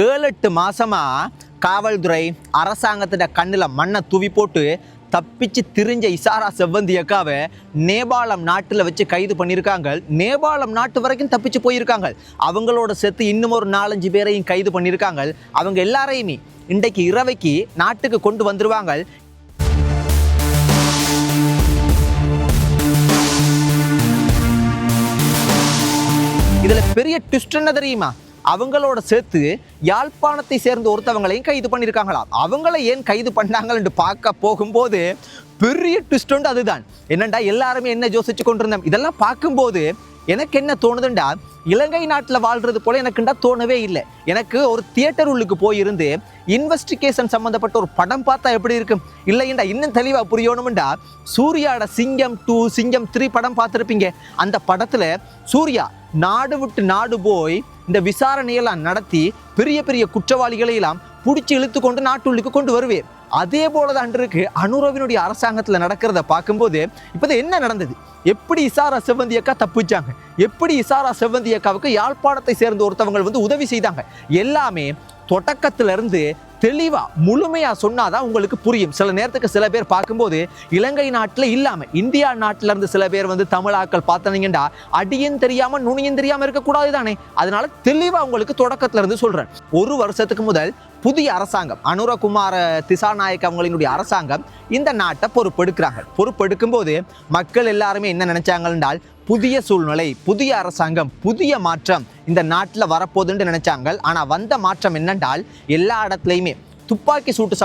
7-8 மாசமா காவல்துறை அரசாங்கத்திட கண்ணில் மண்ணை தூவி போட்டு தப்பிச்சு திரிஞ்ச இசாரா செவ்வந்தி அக்காவை நேபாளம் நாட்டில் வச்சு கைது பண்ணியிருக்காங்க. நேபாளம் நாட்டு வரைக்கும் தப்பிச்சு போயிருக்காங்க. அவங்களோட சேர்த்து இன்னும் ஒரு 4-5 பேரையும் கைது பண்ணியிருக்காங்க. அவங்க எல்லாரையுமே இன்றைக்கு இரவைக்கு நாட்டுக்கு கொண்டு வந்துருவாங்க. இதுல பெரிய ட்விஸ்ட் என்ன தெரியுமா? அவங்களோட சேர்த்து யாழ்ப்பாணத்தை சேர்ந்த ஒருத்தவங்களையும் கைது பண்ணியிருக்காங்களாம். அவங்கள ஏன் கைது பண்ணாங்கன்னு பார்க்க போகும்போது பெரிய ட்விஸ்ட் உண்டு. அதுதான் என்னண்டா, எல்லாருமே என்ன யோசிச்சு கொண்டிருந்தோம். இதெல்லாம் பார்க்கும்போது எனக்கு என்ன தோணுதுண்டா, இலங்கை நாட்டில் வாழ்றது போல எனக்குண்டா தோணவே இல்லை. எனக்கு ஒரு தியேட்டர் உள்ளுக்கு போயிருந்து இன்வெஸ்டிகேஷன் சம்மந்தப்பட்ட ஒரு படம் பார்த்தா எப்படி இருக்கும் இல்லைண்டா, இன்னும் தெளிவாக புரியணும்டா. சூர்யாவோட சிங்கம் 2, சிங்கம் 3 படம் பார்த்துருப்பீங்க. அந்த படத்தில் சூர்யா நாடு விட்டு நாடு போய் இந்த விசாரணையெல்லாம் நடத்தி பெரிய பெரிய குற்றவாளிகளை எல்லாம் பிடிச்சி இழுத்து கொண்டு நாட்டுள்ளுக்கு கொண்டு வருவேன். அதே போலதான் இருக்கு அனுரவினுடைய அரசாங்கத்தில் நடக்கிறத பார்க்கும்போது இப்போது என்ன நடந்தது, எப்படி இசாரா செவ்வந்தி அக்கா தப்பிச்சாங்க, எப்படி இசாரா செவ்வந்தி அக்காவுக்கு யாழ்ப்பாணத்தை சேர்ந்த ஒருத்தவங்க உதவி செய்தாங்க, எல்லாமே தொடக்கத்திலிருந்து தெளிவா முழுமையா சொன்னாதான் உங்களுக்கு புரியும். சில நேரத்துக்கு சில பேர் பார்க்கும்போது இலங்கை நாட்டில் இல்லாம இந்தியா நாட்டில இருந்து சில பேர் தமிழாக்கள் பார்த்தனீங்கடா அடியும் தெரியாம நுனியும் தெரியாம இருக்கக்கூடாது தானே. அதனால தெளிவா உங்களுக்கு தொடக்கத்துல இருந்து சொல்றேன். 1 வருஷத்துக்கு முதல் புதிய அரசாங்கம் அனுரகுமார திசாநாயக் அவங்களினுடைய அரசாங்கம் இந்த நாட்டை பொறுப்பெடுக்கிறாங்க. பொறுப்பெடுக்கும் போது மக்கள் எல்லாருமே என்ன நினைச்சாங்க என்றால், புதிய சூழ்நிலை, புதிய அரசாங்கம், புதிய மாற்றம் இந்த நாட்டில் வரப்போகுதுன்னு நினைச்சாங்க. ஆனால் வந்த மாற்றம் என்னென்றால், எல்லா இடத்துலையுமே துப்பாக்கி சூட்டு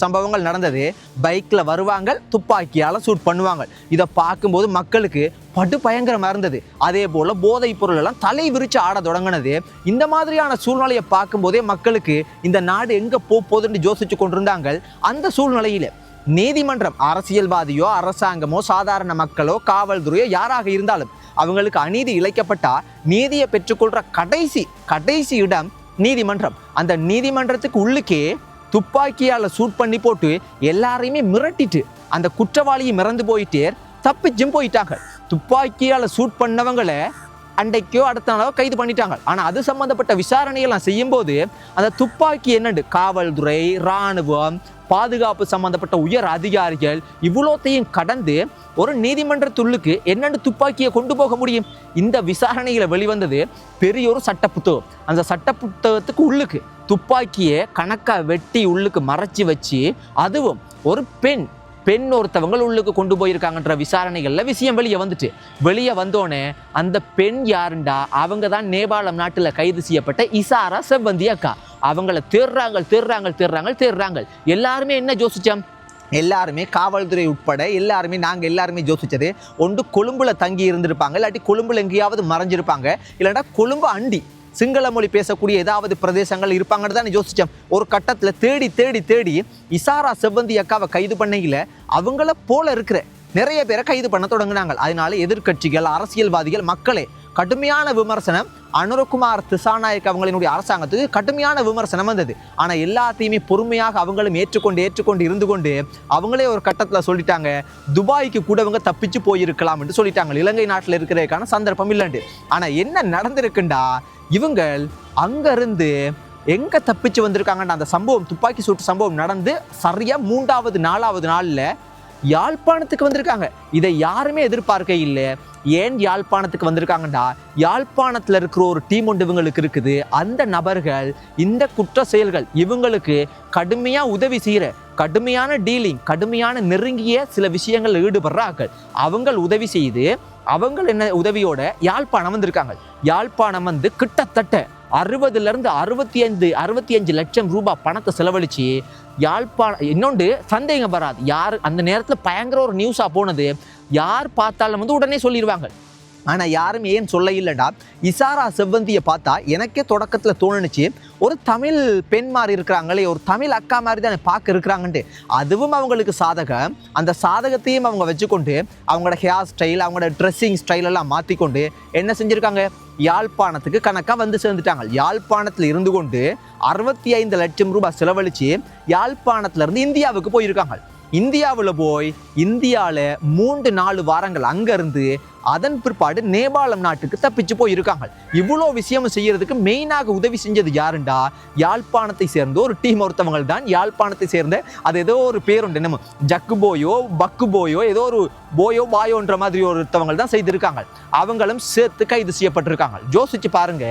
சம்பவங்கள் நடந்தது. பைக்கில் வருவாங்க, துப்பாக்கியால் சூட் பண்ணுவாங்க. இதை பார்க்கும்போது மக்களுக்கு படு பயங்கரமாக இருந்தது. அதே போல் போதைப் பொருள் எல்லாம் தலை விரிச்சு ஆட தொடங்கினது. இந்த மாதிரியான சூழ்நிலையை பார்க்கும்போதே மக்களுக்கு இந்த நாடு எங்கே போகுதுன்னு யோசிச்சு கொண்டிருந்தாங்க. அந்த சூழ்நிலையில் நீதிமன்றம், அரசியல்வாதியோ அரசாங்கமோ சாதாரண மக்களோ காவல்துறையோ யாராக இருந்தாலும் அவங்களுக்கு அநீதி இழைக்கப்பட்டா நீதியை பெற்றுக்கொள்கிற கடைசி இடம் நீதிமன்றம். அந்த நீதிமன்றத்துக்கு உள்ளுக்கே துப்பாக்கியால் சூட் பண்ணி போட்டு எல்லாரையுமே மிரட்டிட்டு அந்த குற்றவாளியை மிறந்து போயிட்டே தப்பிச்சும் போயிட்டாங்க. துப்பாக்கியால் சூட் பண்ணவங்களை அன்றைக்கோ அடுத்த நாளோ கைது பண்ணிட்டாங்க. ஆனால் அது சம்பந்தப்பட்ட விசாரணையெல்லாம் செய்யும்போது அந்த துப்பாக்கி என்னண்டு காவல்துறை, இராணுவம், பாதுகாப்பு சம்பந்தப்பட்ட உயர் அதிகாரிகள் இவ்வளோத்தையும் கடந்து ஒரு நீதிமன்றத்துள்ளுக்கு என்னென்னு துப்பாக்கியை கொண்டு போக முடியும்? இந்த விசாரணையில் வெளிவந்தது பெரிய ஒரு சட்ட புத்தகம். அந்த சட்ட புத்தகத்துக்கு உள்ளுக்கு துப்பாக்கியை கணக்காக வெட்டி உள்ளுக்கு மறைச்சி வச்சு, அதுவும் ஒரு பெண் ஒருத்தவங்க உள்ளுக்கு கொண்டு போயிருக்காங்கன்ற விசாரணைகளில் விஷயம் வெளியே வந்தோடனே அந்த பெண் யாருண்டா, அவங்க தான் நேபாளம் நாட்டில் கைது செய்யப்பட்ட இசாரா செவ்வந்தி அக்கா. அவங்கள தேடுறாங்க. எல்லாருமே என்ன யோசிச்சோம், எல்லாருமே காவல்துறை உட்பட நாங்கள் எல்லாருமே யோசிச்சது ஒன்று கொழும்புல தங்கி இருந்திருப்பாங்க, இல்லாட்டி கொழும்புல எங்கேயாவது மறைஞ்சிருப்பாங்க, இல்லாட்டா கொழும்பு அண்டி சிங்கள மொழி பேசக்கூடிய ஏதாவது பிரதேசங்கள் இருப்பாங்கன்னு தான் யோசித்தோம். ஒரு கட்டத்தில் தேடி இசாரா செவ்வந்தி அக்காவை கைது பண்ணையில் அவங்கள போல இருக்கிற நிறைய பேரை கைது பண்ண தொடங்கினாங்க. அதனால எதிர்கட்சிகள், அரசியல்வாதிகள், மக்களே கடுமையான விமர்சனம். அனுரகுமார் திசாநாயக் அவங்களினுடைய அரசாங்கத்துக்கு கடுமையான விமர்சனம் வந்தது. ஆனால் எல்லாத்தையுமே பொறுமையாக அவங்களும் ஏற்றுக்கொண்டு இருந்து கொண்டு அவங்களே ஒரு கட்டத்தில் சொல்லிட்டாங்க, துபாய்க்கு கூட அவங்க தப்பிச்சு போயிருக்கலாம் என்று சொல்லிட்டாங்க. இலங்கை நாட்டில் இருக்கிறதுக்கான சந்தர்ப்பம் இல்லைண்டு. ஆனால் என்ன நடந்திருக்குண்டா, இவங்கள் அங்கிருந்து எங்கே தப்பிச்சு வந்திருக்காங்கன்ற அந்த சம்பவம், துப்பாக்கி சூட்டு சம்பவம் நடந்து சரியாக 3வது 4வது நாளில் யாழ்ப்பாணத்துக்கு வந்திருக்காங்க. இதை யாருமே எதிர்பார்க்க இல்லை. ஏன் யாழ்ப்பாணத்துக்கு வந்திருக்காங்கடா, யாழ்ப்பாணத்தில் இருக்கிற ஒரு டீம் ஒன்று இவங்களுக்கு இருக்குது. அந்த நபர்கள் இந்த குற்ற செயல்கள் இவங்களுக்கு கடுமையாக உதவி செய்கிற, கடுமையான டீலிங், கடுமையான நெருங்கிய சில விஷயங்கள் ஈடுபடுறார்கள். அவங்கள் உதவி செய்து அவங்க என்ன உதவியோட யாழ்ப்பாணம் வந்திருக்காங்க. யாழ்ப்பாணம் கிட்டத்தட்ட 60 65 லட்சம் ரூபாய் பணத்தை செலவழிச்சு யாழ்ப்பாணம். இன்னொன்று சந்தேகம் வராது, யார் அந்த நேரத்தில் பயங்கர ஒரு நியூஸாக போனது, யார் பார்த்தாலும் உடனே சொல்லிடுவாங்க. ஆனால் யாரும் ஏன் சொல்ல இல்லைடா, இசாரா செவ்வந்தியை பார்த்தா எனக்கே தொடக்கத்தில் தோணுச்சு, ஒரு தமிழ் பெண் மாதிரி இருக்கிறாங்களே, ஒரு தமிழ் அக்கா மாதிரி தானே பார்க்க இருக்கிறாங்கன்ட்டு. அதுவும் அவங்களுக்கு சாதகம். அந்த சாதகத்தையும் அவங்க வச்சுக்கொண்டு அவங்களோட ஹேர் ஸ்டைல், அவங்களோட ட்ரெஸ்ஸிங் ஸ்டைல் எல்லாம் மாற்றிக்கொண்டு என்ன செஞ்சுருக்காங்க, யாழ்ப்பாணத்துக்கு கணக்காக சேர்ந்துட்டாங்க. யாழ்ப்பாணத்தில் இருந்து கொண்டு 65 லட்சம் ரூபாய் செலவழித்து யாழ்ப்பாணத்திலேருந்து இந்தியாவுக்கு போயிருக்காங்க. இந்தியாவில் போய் இந்தியாவில் 3-4 வாரங்கள் அங்கேருந்து அதன் பிற்பாடு நேபாளம் நாட்டுக்கு தப்பிச்சு போயிருக்காங்க. இவ்வளோ விஷயம் செய்யறதுக்கு மெயினாக உதவி செஞ்சது யாருண்டா, யாழ்ப்பாணத்தை சேர்ந்த ஒரு டீம் ஒருத்தவங்க தான். யாழ்ப்பாணத்தை சேர்ந்த அது ஏதோ ஒரு பேருண்டு, நம்ம ஜக்கு போயோ பக்கு போயோ ஏதோ ஒரு போயோ பாயோன்ற மாதிரி ஒருத்தவங்க தான் செய்திருக்காங்க. அவங்களும் சேர்த்து கைது செய்யப்பட்டிருக்காங்க. யோசிச்சு பாருங்க,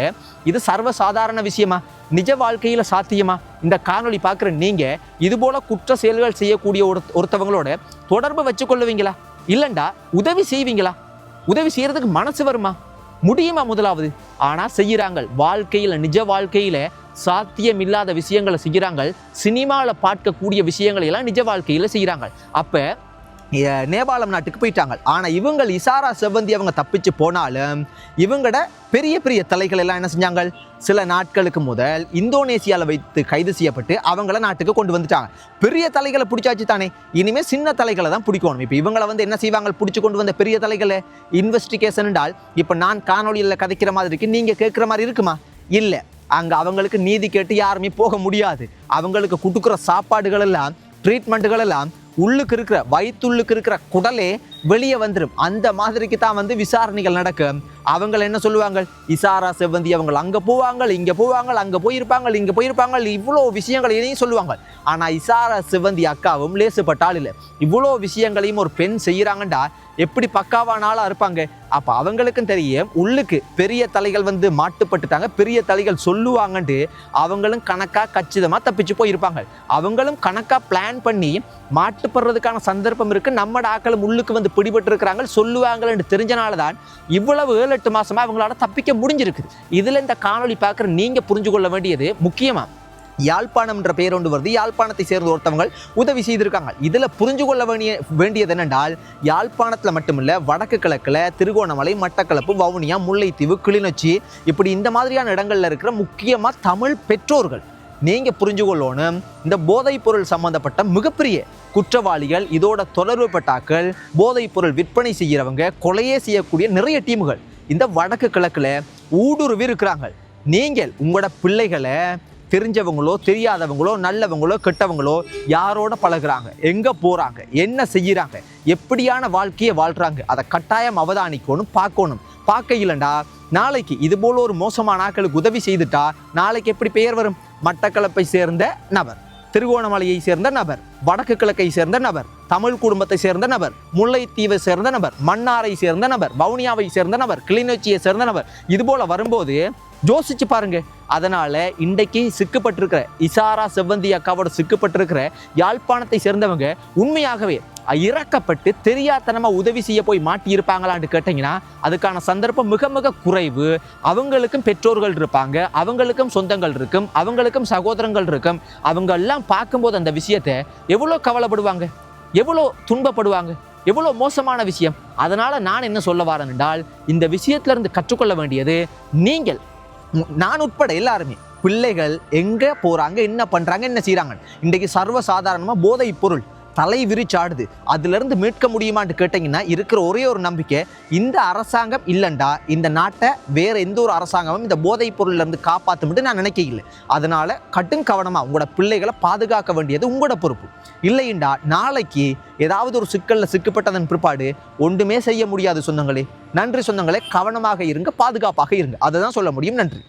இது சர்வசாதாரண விஷயமா, நிஜ வாழ்க்கையில சாத்தியமா? இந்த காணொளி பார்க்குற நீங்க இது போல குற்ற செயல்கள் செய்யக்கூடிய ஒருத்தவங்களோட தொடர்பு வச்சு கொள்ளுவீங்களா? இல்லண்டா உதவி செய்வீங்களா? உதவி செய்யறதுக்கு மனசு வருமா? முடியுமா? முதலாவது ஆனா செய்யறாங்க. வாழ்க்கையில நிஜ வாழ்க்கையில சாத்தியம் இல்லாத விஷயங்களை செய்யறாங்க. சினிமாவில் பார்க்கக்கூடிய விஷயங்களை எல்லாம் நிஜ வாழ்க்கையில செய்யறாங்க. அப்ப நேபாளம் நாட்டுக்கு போயிட்டாங்க. ஆனால் இவங்க இசாரா செவ்வந்தி அவங்க தப்பிச்சு போனாலும் இவங்களோட பெரிய பெரிய தலைகள் எல்லாம் என்ன செஞ்சாங்க, சில நாட்களுக்கு முதல் இந்தோனேசியாவில் வைத்து கைது செய்யப்பட்டு அவங்கள நாட்டுக்கு கொண்டு வந்துட்டாங்க. பெரிய தலைகளை பிடிச்சாச்சு தானே, இனிமேல் சின்ன தலைகளை தான் பிடிக்கணும். இப்போ இவங்களை வந்து என்ன செய்வாங்க, பிடிச்சி கொண்டு வந்த பெரிய தலைகளை இன்வெஸ்டிகேஷன் என்றால் இப்போ நான் காணொலியில் கதைக்கிற மாதிரி இருக்கு, நீங்கள் கேட்குற மாதிரி இருக்குமா? இல்லை, அங்கே அவங்களுக்கு நீதி கேட்டு யாருமே போக முடியாது. அவங்களுக்கு கொடுக்குற சாப்பாடுகள் எல்லாம் ட்ரீட்மெண்ட்டுகள் எல்லாம் உள்ளுக்கு இருக்கிற வயிற்றுள்ளுக்கு இருக்கிற குடலே வெளியே வந்துடும். அந்த மாதிரிக்கு தான் வந்து விசாரணைகள் நடக்கும். அவங்க என்ன சொல்லுவாங்க, இசாரா செவ்வந்தி அவங்க அங்கே போவாங்க, இங்கே போவாங்க, அங்கே போயிருப்பாங்க, இங்கே போயிருப்பாங்க, இவ்வளோ விஷயங்கள் எதையும் சொல்லுவாங்க. ஆனால் இசாரா செவ்வந்தி அக்காவும் லேசுப்பட்டால் இல்லை. இவ்வளோ விஷயங்களையும் ஒரு பெண் செய்கிறாங்கண்டா எப்படி பக்காவானாலும் இருப்பாங்க. அப்போ அவங்களுக்கும் தெரியும் உள்ளுக்கு பெரிய தலைகள் வந்து மாட்டுப்பட்டுட்டாங்க, பெரிய தலைகள் சொல்லுவாங்கன்ட்டு அவங்களும் கணக்காக கச்சிதமாக தப்பிச்சு போயிருப்பாங்க. அவங்களும் கணக்காக பிளான் பண்ணி மாட்டுப்படுறதுக்கான சந்தர்ப்பம் இருக்குது. நம்மட ஆக்களும் உள்ளுக்கு வந்து பிடிபட்டு இருக்கிறாங்க சொல்லுவாங்கன்னு தெரிஞ்சனால தான் இவ்வளவு 7-8 மாசமா அவங்களால தப்பிக்க முடிஞ்சிருக்குது. இதுல இந்த காணொலி பார்க்குற நீங்க புரிஞ்சு கொள்ள வேண்டியது முக்கியமா யாழ்ப்பாணம் என்ற பெயர் ஒன்று வருது. யாழ்ப்பாணத்தை சேர்ந்த ஒருத்தவங்க உதவி செய்திருக்காங்க. இதுல புரிஞ்சு கொள்ள வேண்டியது என்னென்றால், யாழ்ப்பாணத்துல மட்டுமில்ல, வடக்கு கிழக்குல திருகோணமலை, மட்டக்களப்பு, வவுனியா, முல்லைத்தீவு, கிளிநொச்சி இப்படி இந்த மாதிரியான இடங்கள்ல இருக்கிற முக்கியமா தமிழ் பெற்றோர்கள் நீங்க புரிஞ்சு கொள்ளணும். இந்த போதைப் பொருள் சம்பந்தப்பட்ட மிகப்பெரிய குற்றவாளிகள், இதோட தொடர்பு பட்டாக்கள், போதைப் பொருள் விற்பனை செய்கிறவங்க, கொலையே செய்யக்கூடிய நிறைய டீமுகள் இந்த வடக்கு கிழக்குல ஊடுருவி இருக்கிறாங்க. நீங்கள் உங்களோட பிள்ளைகளை தெரிஞ்சவங்களோ தெரியாதவங்களோ நல்லவங்களோ கெட்டவங்களோ யாரோட பழகுறாங்க, எங்க போறாங்க, என்ன செய்யறாங்க, எப்படியான வாழ்க்கையை வாழ்றாங்க, அதை கட்டாயம் அவதானிக்கணும், பார்க்கணும். பார்க்க இல்லைண்டா நாளைக்கு இது போல ஒரு மோசமான ஆட்களுக்கு உதவி செய்துட்டா நாளைக்கு எப்படி பெயர் வரும்? மட்டக்களப்பை சேர்ந்த நபர், திருகோணமலையை சேர்ந்த நபர், வடக்கு கிழக்கை சேர்ந்த நபர், தமிழ் குடும்பத்தை சேர்ந்த நபர், முல்லைத்தீவை சேர்ந்த நபர், மன்னாரை சேர்ந்த நபர், வவுனியாவை சேர்ந்த நபர், கிளிநொச்சியை சேர்ந்த நபர், இது போல வரும்போது யோசிச்சு பாருங்க. அதனால இன்றைக்கு சிக்கப்பட்டிருக்கிற இசாரா செவ்வந்தி அக்காவோட சிக்கப்பட்டிருக்கிற யாழ்ப்பாணத்தை சேர்ந்தவங்க உண்மையாகவே இறக்கப்பட்டு தெரியாதனமா உதவி செய்ய போய் மாட்டி இருப்பாங்களான்னு கேட்டீங்கன்னா அதுக்கான சந்தர்ப்பம் மிக மிக குறைவு. அவங்களுக்கும் பெற்றோர்கள் இருப்பாங்க, அவங்களுக்கும் சொந்தங்கள் இருக்கும், அவங்களுக்கும் சகோதரங்கள் இருக்கும். அவங்க எல்லாம் பார்க்கும்போது அந்த விஷயத்தை எவ்வளோ கவலைப்படுவாங்க, எவ்வளோ துன்பப்படுவாங்க, எவ்வளோ மோசமான விஷயம். அதனால நான் என்ன சொல்ல வரேன் என்றால், இந்த விஷயத்துல இருந்து கற்றுக்கொள்ள வேண்டியது நீங்கள், நான் உட்பட எல்லாருமே, பிள்ளைகள் எங்க போறாங்க, என்ன பண்றாங்க, என்ன செய்யறாங்க. இன்றைக்கு சர்வசாதாரணமா போதை பொருள் தலை விரிச்சாடுது. அதுல இருந்து மீட்க முடியுமான்னு கேட்டீங்கன்னா இருக்கிற ஒரே ஒரு நம்பிக்கை, இந்த அரசாங்கம் இல்லைண்டா இந்த நாட்டை வேற எந்த ஒரு அரசாங்கமும் இந்த போதைப் பொருள்ல இருந்து காப்பாற்ற நான் நினைக்கல. அதனால கடும் கவனமா உங்களோட பிள்ளைகளை பாதுகாக்க வேண்டியது உங்களோட பொறுப்பு. இல்லைண்டா நாளைக்கு ஏதாவது ஒரு சிக்கல்ல சிக்கப்பட்டதன் பிற்பாடு ஒன்றுமே செய்ய முடியாது சொந்தங்களே. நன்றி சொந்தங்களே, கவனமாக இருங்க, பாதுகாப்பாக இருங்க, அதை தான் சொல்ல முடியும். நன்றி.